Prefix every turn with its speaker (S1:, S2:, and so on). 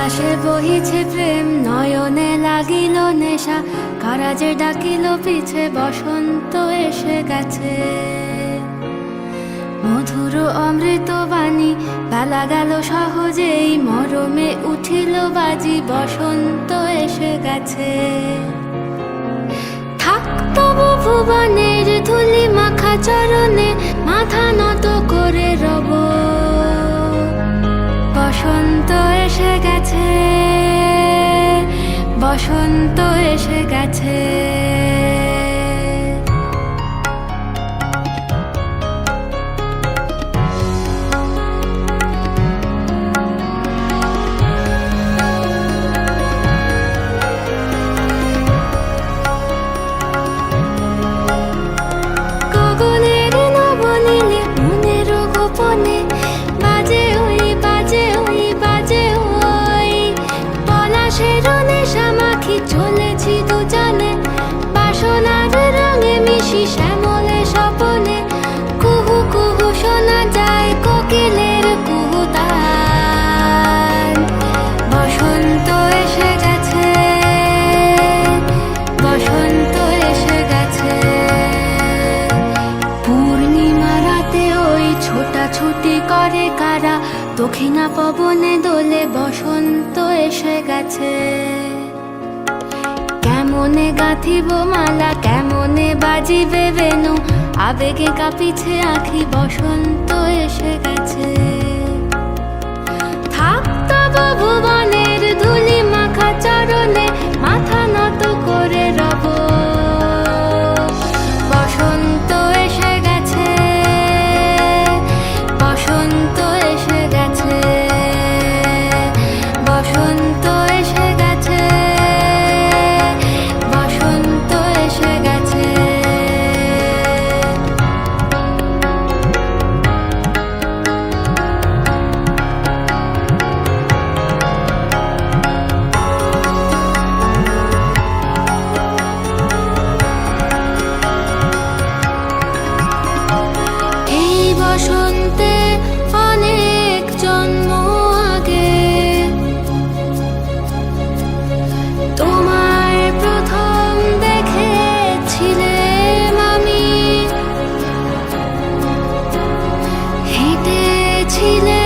S1: আকাশে বহিছে প্রেম, নয়নে লাগিল নেশা, কারাজে ডাকিল পিছে, বসন্ত এসে গেছে। মধুর অমৃত বাণী, বেলা গেল সহজেই, মরমে উঠিল বাজি, বসন্ত এসে গেছে। থাক তবু ভুবনের ধুলি মাখা চরণে, মাথা নত করে রব। বসন্ত এসে গেছে, বসন্ত এসে গেছে। গগনের নবনীলে, মনের গোপনে, বাজে ওই বাজে ওই বাজে ওই। পলাশের নেশা মাখি চলেছি দুজনে, বাসনার রঙে মিশি শ্যামলে স্বপনে। কুহু কুহু শোনা যায় কোকিলের কুহুতান। বসন্ত এসে গেছে, বসন্ত এসে গেছে। পূর্ণিমা রাতে ওই ছোটাছুটি করে কারা, দক্ষিণা পবনে দোলে, বসন্ত এসে গেছে। কেমনে গাঁথিব মালা, কেমনে বাজিবে বেনু, আবেগে কাঁপিছে আঁখি, বসন্ত এসে গেছে। থাক তবু ভুবনের ধুলি মাখা চরণে, মাথা নত করে রব। বসন্ত এসে গেছে, বসন্ত এসে গেছে, বসন্ত এসে গেছে, বসন্ত এসে গেছে। এই বসন্তে অনেক জন্ম আগে, তোমায় প্রথম দেখেছিলাম আমি। হেঁটেছিলে